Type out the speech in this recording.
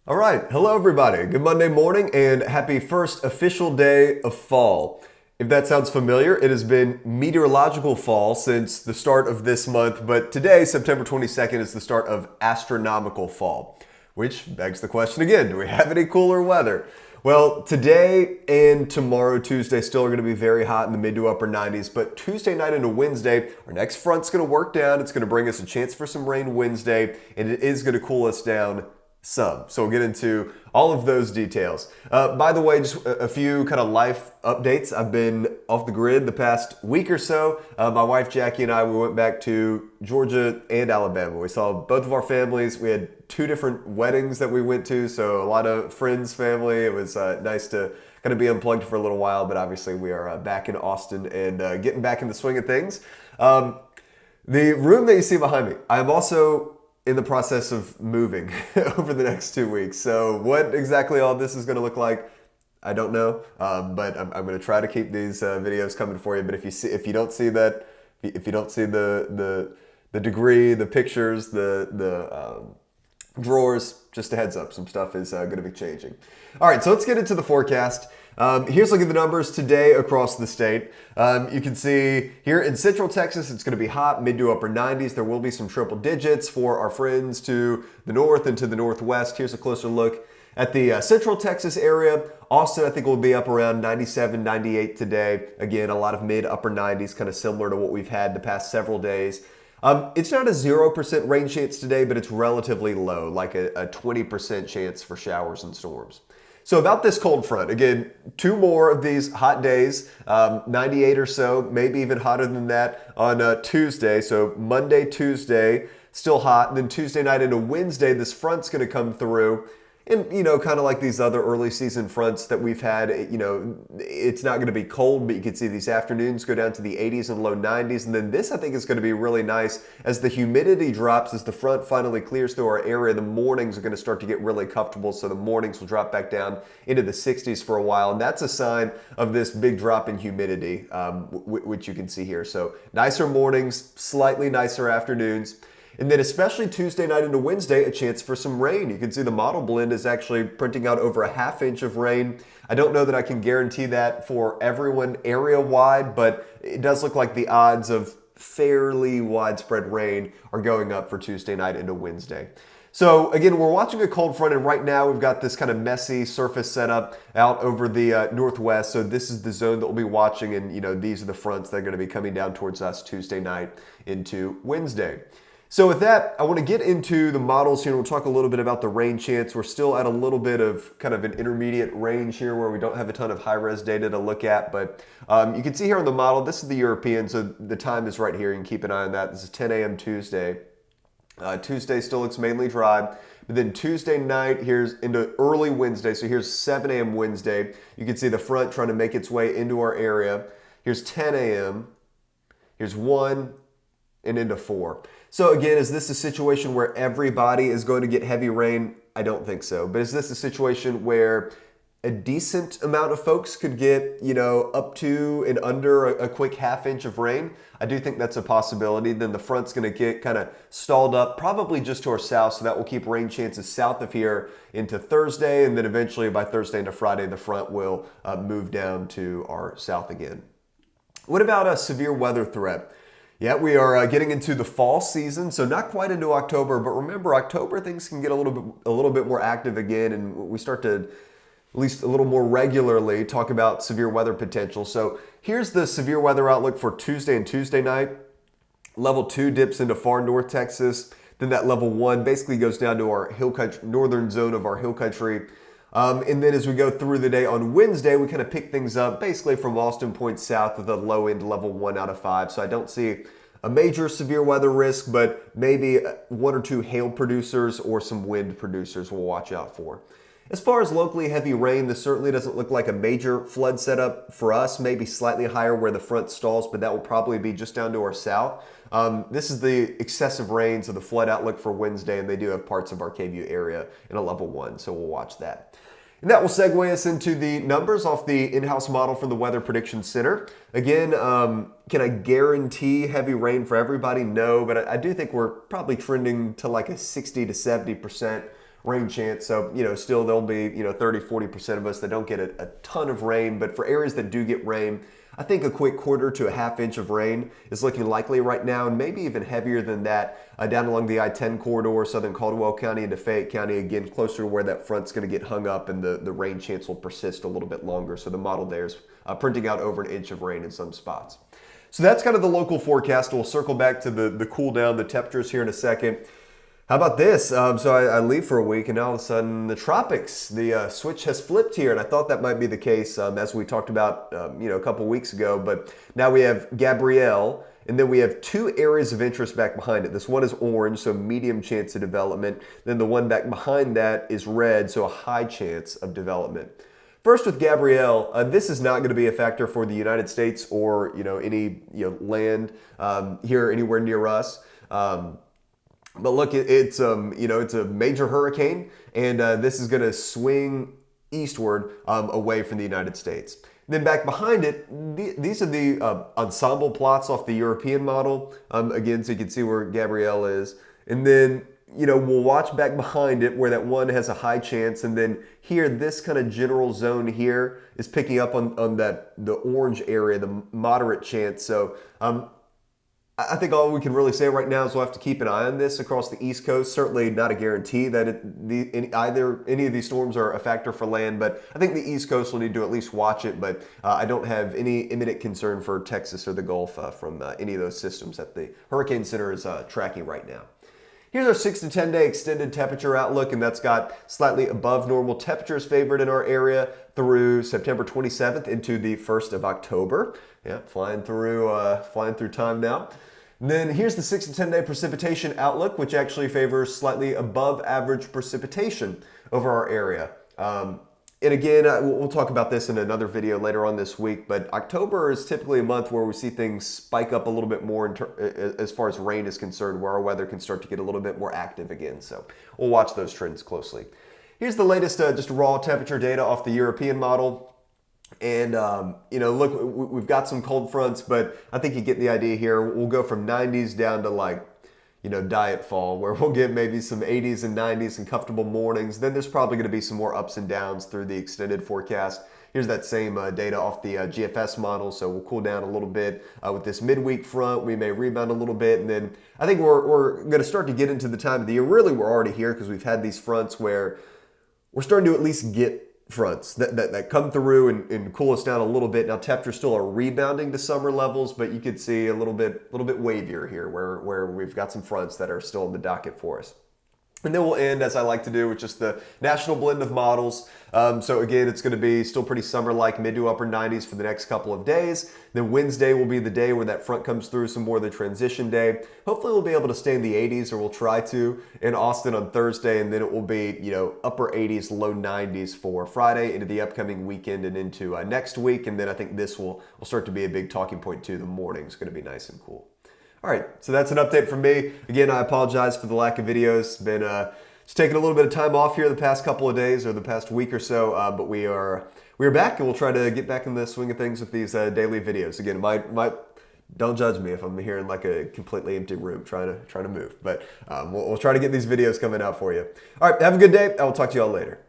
All right, hello everybody. Good Monday morning and happy first official day of fall. If that sounds familiar, it has been meteorological fall since the start of this month, but today, September 22nd, is the start of astronomical fall, which begs the question again, do we have any cooler weather? Well, today and tomorrow, Tuesday, still are going to be very hot in the mid to upper 90s, but Tuesday night into Wednesday, our next front's going to work down. It's going to bring us a chance for some rain Wednesday, and it is going to cool us down some. So we'll get into all of those details. By the way, just a few kind of life updates. I've been off the grid the past week or so. My wife Jackie and I, we went back to Georgia and Alabama. We saw both of our families. We had two different weddings that we went to, so a lot of friends, family. It was nice to kind of be unplugged for a little while, but obviously we are back in Austin and getting back in the swing of things. The room that you see behind me, I'm also in the process of moving over the next 2 weeks. So what exactly all this is going to look like, I don't know. But I'm going to try to keep these videos coming for you. But if you don't see that, if you don't see the degree, the pictures, the drawers, just a heads up, some stuff is going to be changing. All right, so let's get into the forecast. Here's looking at the numbers today across the state. You can see here in Central Texas, it's going to be hot, mid to upper 90s. There will be some triple digits for our friends to the north and to the northwest. Here's a closer look at the Central Texas area. Austin, I think, will be up around 97, 98 today. Again, a lot of mid upper 90s, kind of similar to what we've had the past several days. It's not a 0% rain chance today, but it's relatively low, like a 20% chance for showers and storms. So about this cold front, again, two more of these hot days, 98 or so, maybe even hotter than that on Tuesday. So Monday, Tuesday, still hot. And then Tuesday night into Wednesday, this front's going to come through. And, kind of like these other early season fronts that we've had, it's not going to be cold, but you can see these afternoons go down to the 80s and low 90s. And then this, I think, is going to be really nice as the humidity drops, as the front finally clears through our area. The mornings are going to start to get really comfortable. So the mornings will drop back down into the 60s for a while. And that's a sign of this big drop in humidity, which you can see here. So nicer mornings, slightly nicer afternoons. And then especially Tuesday night into Wednesday, a chance for some rain. You can see the model blend is actually printing out over a ½ inch of rain. I don't know that I can guarantee that for everyone area-wide, but it does look like the odds of fairly widespread rain are going up for Tuesday night into Wednesday. So again, we're watching a cold front, and right now we've got this kind of messy surface setup out over the northwest. So this is the zone that we'll be watching, and these are the fronts that are going to be coming down towards us Tuesday night into Wednesday. So with that, I want to get into the models here. We'll talk a little bit about the rain chance. We're still at a little bit of kind of an intermediate range here where we don't have a ton of high-res data to look at. But you can see here on the model, this is the European, so the time is right here. You can keep an eye on that. This is 10 a.m. Tuesday. Tuesday still looks mainly dry. But then Tuesday night, here's into early Wednesday. So here's 7 a.m. Wednesday. You can see the front trying to make its way into our area. Here's 10 a.m. Here's 1 and into 4. So again, is this a situation where everybody is going to get heavy rain? I don't think so. But is this a situation where a decent amount of folks could get, up to and under a quick ½ inch of rain? I do think that's a possibility. Then the front's going to get kind of stalled up, probably just to our south, so that will keep rain chances south of here into Thursday, and then eventually by Thursday into Friday, the front will move down to our south again. What about a severe weather threat? Yeah, we are getting into the fall season, so not quite into October, but remember, October things can get a little bit more active again, and we start to at least a little more regularly talk about severe weather potential. So here's the severe weather outlook for Tuesday and Tuesday night. Level 2 dips into far north Texas. Then that level 1 basically goes down to our hill country, northern zone of our hill country. And then as we go through the day on Wednesday, we kind of pick things up basically from Austin Point south with a low end level 1 out of 5. So I don't see a major severe weather risk, but maybe 1 or 2 hail producers or some wind producers we'll watch out for. As far as locally heavy rain, this certainly doesn't look like a major flood setup for us, maybe slightly higher where the front stalls, but that will probably be just down to our south. This is the excessive rains of the flood outlook for Wednesday, and they do have parts of our KVU area in a level 1, so we'll watch that. And that will segue us into the numbers off the in-house model from the Weather Prediction Center. Again, can I guarantee heavy rain for everybody? No, but I do think we're probably trending to like a 60 to 70% rain chance. So, still there'll be, 30-40% of us that don't get a ton of rain. But for areas that do get rain, I think a quick quarter to a half inch of rain is looking likely right now, and maybe even heavier than that down along the I-10 corridor, southern Caldwell County into Fayette County, again, closer to where that front's going to get hung up and the rain chance will persist a little bit longer. So the model there's printing out over an inch of rain in some spots. So that's kind of the local forecast. We'll circle back to the cool down, the temperatures here in a second. How about this? So I leave for a week, and now all of a sudden the tropics, the switch has flipped here, and I thought that might be the case as we talked about a couple weeks ago. But now we have Gabrielle, and then we have two areas of interest back behind it. This one is orange, so medium chance of development. Then the one back behind that is red, so a high chance of development. First with Gabrielle, this is not going to be a factor for the United States or any land here anywhere near us. But look, it's a major hurricane, and this is going to swing eastward away from the United States. Then back behind it, these are the ensemble plots off the European model. Again, so you can see where Gabrielle is. And then, we'll watch back behind it where that one has a high chance. And then here, this kind of general zone here is picking up on the orange area, the moderate chance. So I think all we can really say right now is we'll have to keep an eye on this across the East Coast. Certainly not a guarantee that any of these storms are a factor for land, but I think the East Coast will need to at least watch it. But I don't have any imminent concern for Texas or the Gulf from any of those systems that the Hurricane Center is tracking right now. Here's our 6 to 10 day extended temperature outlook, and that's got slightly above normal temperatures favored in our area through September 27th into the 1st of October. Yeah, flying through time now. And then here's the 6 to 10 day precipitation outlook, which actually favors slightly above average precipitation over our area. And again, we'll talk about this in another video later on this week, but October is typically a month where we see things spike up a little bit more as far as rain is concerned, where our weather can start to get a little bit more active again. So we'll watch those trends closely. Here's the latest just raw temperature data off the European model. And, look, we've got some cold fronts, but I think you get the idea here. We'll go from 90s down to diet fall, where we'll get maybe some 80s and 90s and comfortable mornings. Then there's probably going to be some more ups and downs through the extended forecast. Here's that same data off the GFS model. So we'll cool down a little bit with this midweek front. We may rebound a little bit. And then I think we're going to start to get into the time of the year. Really, we're already here because we've had these fronts where we're starting to at least get fronts that come through and cool us down a little bit. Now temperatures still are rebounding to summer levels, but you could see a little bit wavier here where we've got some fronts that are still in the docket for us. And then we'll end, as I like to do, with just the national blend of models. So again, it's going to be still pretty summer-like, mid to upper 90s for the next couple of days. Then Wednesday will be the day where that front comes through, some more of the transition day. Hopefully we'll be able to stay in the 80s, or we'll try to, in Austin on Thursday. And then it will be, upper 80s, low 90s for Friday into the upcoming weekend and into next week. And then I think this will start to be a big talking point too. The morning's going to be nice and cool. All right, so that's an update from me. Again, I apologize for the lack of videos. Been just taking a little bit of time off here the past couple of days or the past week or so, but we are back, and we'll try to get back in the swing of things with these daily videos. Again, don't judge me if I'm here in a completely empty room trying to move, but we'll try to get these videos coming out for you. All right, have a good day. I will talk to you all later.